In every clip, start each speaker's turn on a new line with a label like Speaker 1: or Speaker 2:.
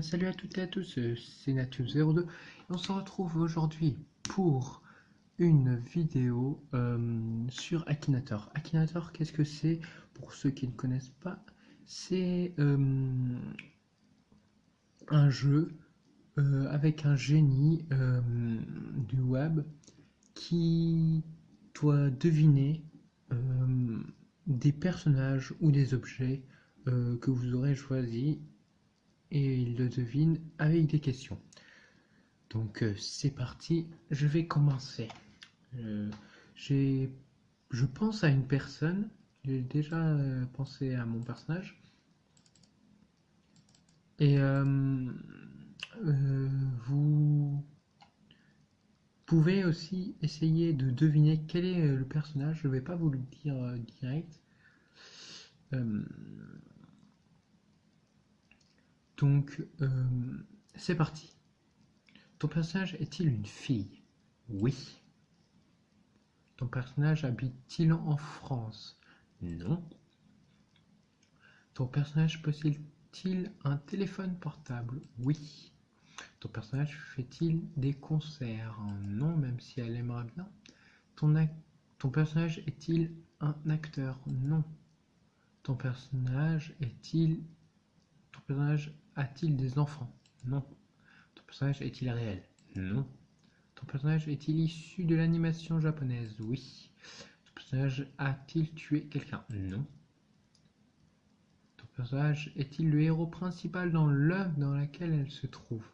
Speaker 1: bien, salut à toutes et à tous, c'est Nature02 et on se retrouve aujourd'hui pour une vidéo sur Akinator. Akinator, qu'est-ce que c'est? Pour ceux qui ne connaissent pas, c'est un jeu avec un génie du web qui doit deviner des personnages ou des objets que vous aurez choisis et il le devine avec des questions. Donc c'est parti, je vais commencer. Euh, je pense à une personne, j'ai déjà pensé à mon personnage. Et vous pouvez aussi essayer de deviner quel est le personnage. Je ne vais pas vous le dire direct. Euh, donc c'est parti. Ton personnage est-il une fille? Oui. Ton personnage habite-t-il en France? Non. Ton personnage possède-t-il un téléphone portable? Oui. Ton personnage fait-il des concerts? Non, même si elle aimerait bien. Ton personnage est-il un acteur? Non. Ton personnage est-il... Ton personnage a-t-il des enfants? Non. Ton personnage est-il réel? Non. Ton personnage est-il issu de l'animation japonaise? Oui. Ton personnage a-t-il tué quelqu'un? Non. Ton personnage est-il le héros principal dans l'œuvre dans laquelle elle se trouve?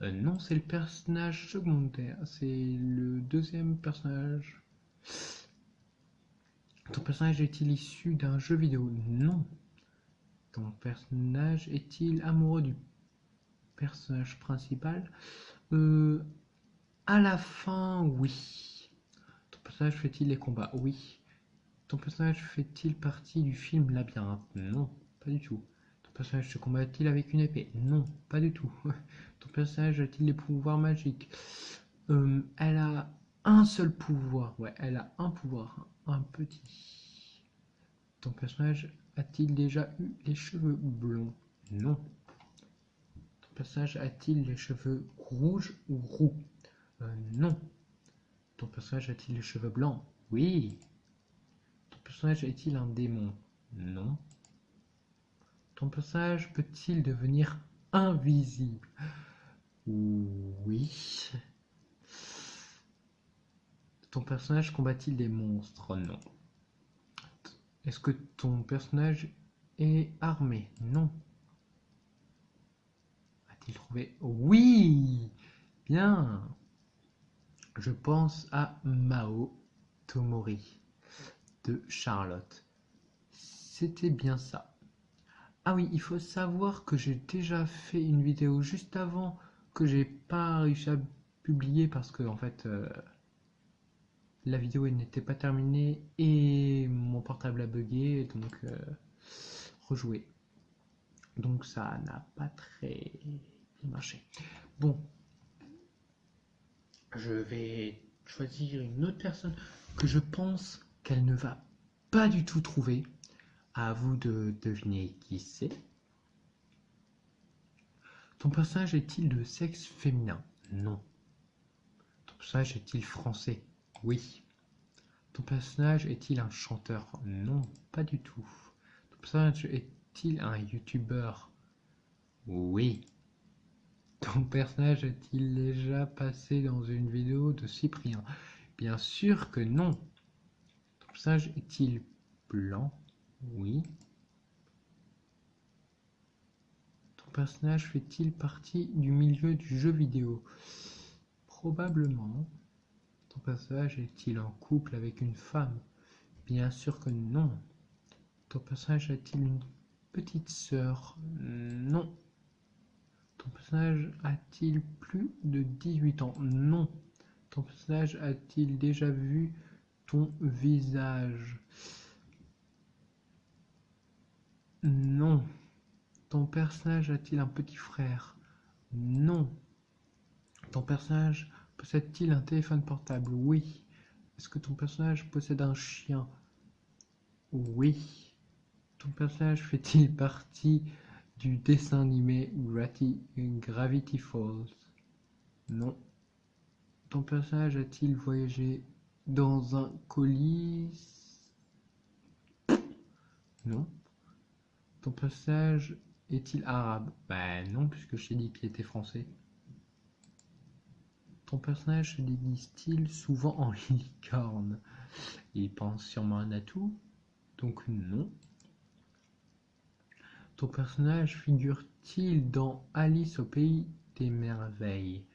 Speaker 1: Non, c'est le personnage secondaire. C'est le deuxième personnage. Ton personnage est-il issu d'un jeu vidéo? Non. Ton personnage est-il amoureux du personnage principal? À la fin, oui. Ton personnage fait-il les combats? Oui. Ton personnage fait-il partie du film Labyrinthe? Non, pas du tout. Ton personnage se combat-t-il avec une épée? Non, pas du tout. Ton personnage a-t-il des pouvoirs magiques? Elle a un seul pouvoir. Ouais, elle a un pouvoir, un petit. Ton personnage a-t-il déjà eu les cheveux blonds? Non. Ton personnage a-t-il les cheveux rouges ou roux? Non. Ton personnage a-t-il les cheveux blancs? Oui. Ton personnage est-il un démon? Non. Ton personnage peut-il devenir invisible? Oui. Ton personnage combat-il des monstres? Non. Est-ce que ton personnage est armé? Non. A-t-il trouvé? Oui. Bien. Je pense à Mao Tomori de Charlotte. C'était bien ça. Ah oui, il faut savoir que j'ai déjà fait une vidéo juste avant que j'ai pas réussi à publier parce que en fait la vidéo n'était pas terminée et mon portable a bugué donc rejouer. Donc ça n'a pas très bien marché. Bon, je vais choisir une autre personne que je pense qu'elle ne va pas du tout trouver. À vous de deviner qui c'est. Ton personnage est-il de sexe féminin? Non. Ton personnage est-il français? Oui. Ton personnage est-il un chanteur? Non, pas du tout. Ton personnage est-il un youtubeur? Oui. Ton personnage est-il déjà passé dans une vidéo de Cyprien? Bien sûr que non. Ton personnage est-il blanc? Oui. Ton personnage fait-il partie du milieu du jeu vidéo? Probablement. Ton personnage est-il en couple avec une femme? Bien sûr que non. Ton personnage a-t-il une petite sœur? Non. Ton personnage a-t-il plus de 18 ans? Non. Ton personnage a-t-il déjà vu ton visage? Non. Ton personnage a-t-il un petit frère? Non. Ton personnage possède-t-il un téléphone portable? Oui. Est-ce que ton personnage possède un chien? Oui. Ton personnage fait-il partie du dessin animé Gravity Falls? Non. Ton personnage a-t-il voyagé dans un colis? Non. Ton personnage est-il arabe? Ben non, puisque je t'ai dit qu'il était français. Ton personnage se déguise-t-il souvent en licorne? Il pense sûrement un atout, donc non. Ton personnage figure-t-il dans Alice au pays des merveilles?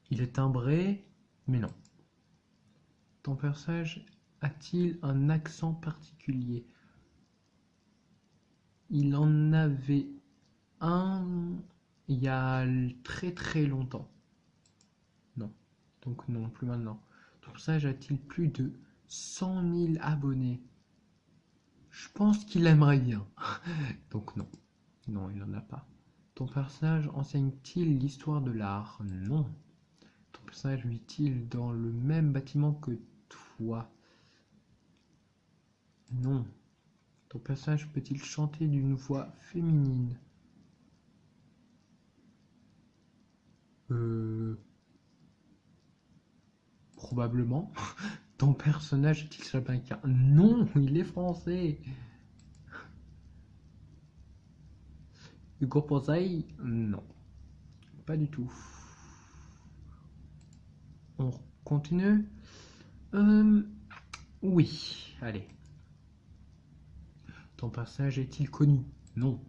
Speaker 1: Il est timbré, mais non. Ton personnage a-t-il un accent particulier? Il en avait un il y a très très longtemps. Non. Donc non, plus maintenant. Ton personnage a-t-il plus de 100 000 abonnés? Je pense qu'il aimerait bien. Donc non. Non, il n'en a pas. Ton personnage enseigne-t-il l'histoire de l'art? Non. Ton personnage vit-il dans le même bâtiment que toi? Non. Ton personnage peut-il chanter d'une voix féminine? Probablement. Ton personnage est-il jamaïcain? Non, il est français. Hugo Posaï? Non, pas du tout. On continue. Oui, allez. Ton personnage est-il connu? Non.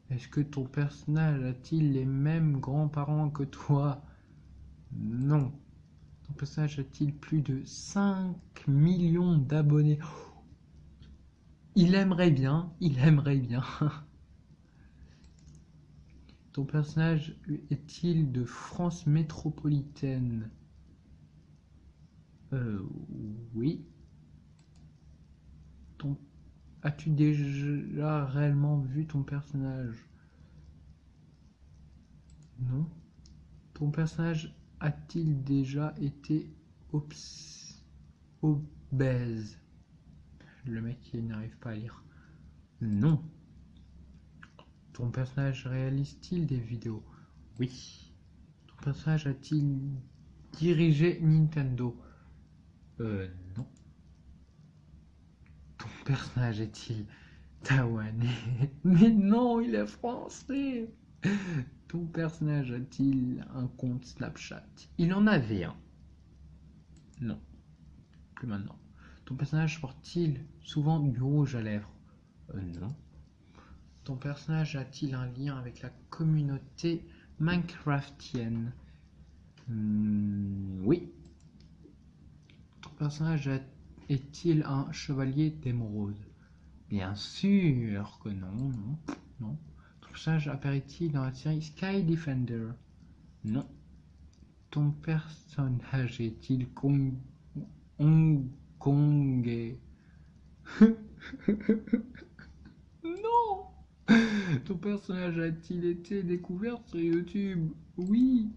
Speaker 1: Est-ce que ton personnage a-t-il les mêmes grands-parents que toi? Non. Ton personnage a-t-il plus de 5 millions d'abonnés? Il aimerait bien, il aimerait bien. Ton personnage est-il de France métropolitaine? Oui. As-tu déjà réellement vu ton personnage? Non. Ton personnage a-t-il déjà été obèse? Le mec il n'arrive pas à lire. Non. Ton personnage réalise-t-il des vidéos? Oui. Ton personnage a-t-il dirigé Nintendo? Non. Ton personnage est-il taïwanais? Mais non, il est français. Ton personnage a-t-il un compte Snapchat? Il en avait un. Non, plus maintenant. Ton personnage porte-t-il souvent du rouge à lèvres? Non. Ton personnage a-t-il un lien avec la communauté minecraftienne? Oui. Ton personnage est-il un chevalier d'émeraude? Bien sûr que non, non, non. Ton personnage apparaît-il dans la série Sky Defender? Non. Ton personnage est-il hongkongais? Non. Ton personnage a-t-il été découvert sur YouTube? Oui.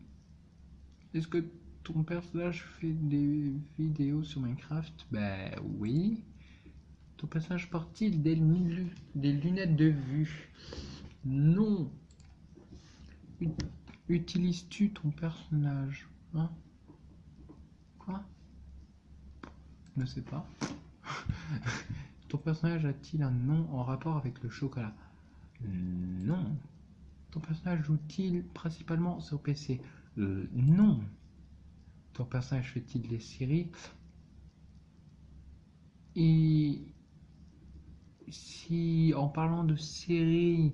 Speaker 1: Est-ce que ton personnage fait des vidéos sur Minecraft? Ben oui. Ton personnage porte-t-il des lunettes de vue? Non. Utilises-tu ton personnage? Hein? Quoi? Je ne sais pas. Ton personnage a-t-il un nom en rapport avec le chocolat? Non. Ton personnage joue-t-il principalement sur PC? Non. Ton personnage fait-il des séries? Et si en parlant de séries,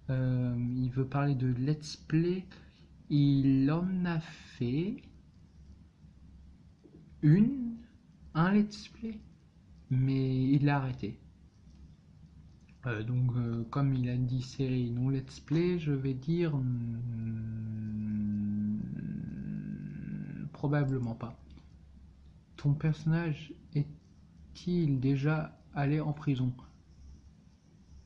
Speaker 1: il veut parler de let's play, il en a fait un let's play, mais il l'a arrêté. Donc comme il a dit série non let's play, je vais dire probablement pas. Ton personnage est-il déjà allé en prison?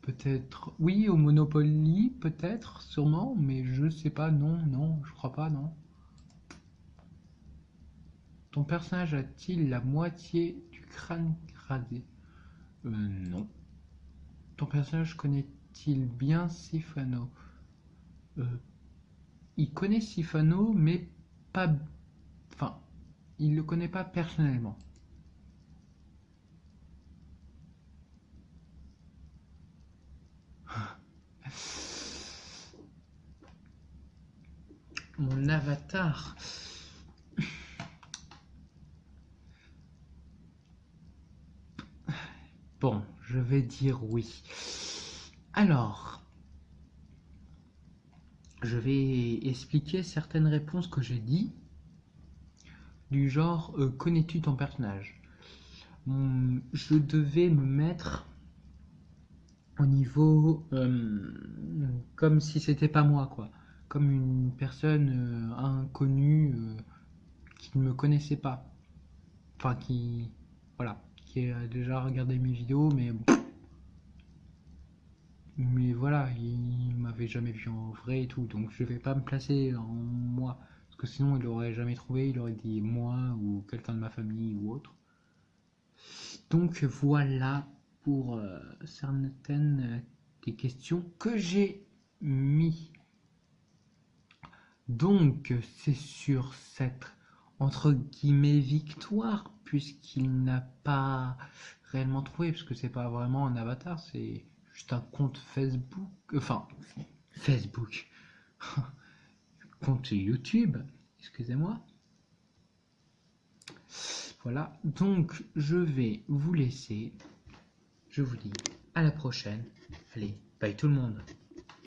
Speaker 1: Peut-être oui, au Monopoly, peut-être, sûrement, mais je sais pas, non, non, je crois pas, non. Ton personnage a-t-il la moitié du crâne rasé? Non. Ton personnage connaît-il bien Sifano? Il connaît Sifano, mais pas... Enfin, il le connaît pas personnellement. Mon avatar. Bon, je vais dire oui. Alors, je vais expliquer certaines réponses que j'ai dit, du genre connais-tu ton personnage? Je devais me mettre au niveau comme si c'était pas moi, quoi. Comme une personne inconnue qui ne me connaissait pas. Enfin, qui. Voilà. Qui a déjà regardé mes vidéos, mais voilà, il m'avait jamais vu en vrai et tout. Donc je vais pas me placer en moi. Parce que sinon, il aurait jamais trouvé. Il aurait dit moi ou quelqu'un de ma famille ou autre. Donc voilà pour certaines des questions que j'ai mis. Donc c'est sur cette entre guillemets victoire, puisqu'il n'a pas réellement trouvé, parce que c'est pas vraiment un avatar, c'est juste un compte Facebook, enfin Facebook, compte YouTube, excusez-moi. Voilà, donc je vais vous laisser, je vous dis à la prochaine. Allez, bye tout le monde.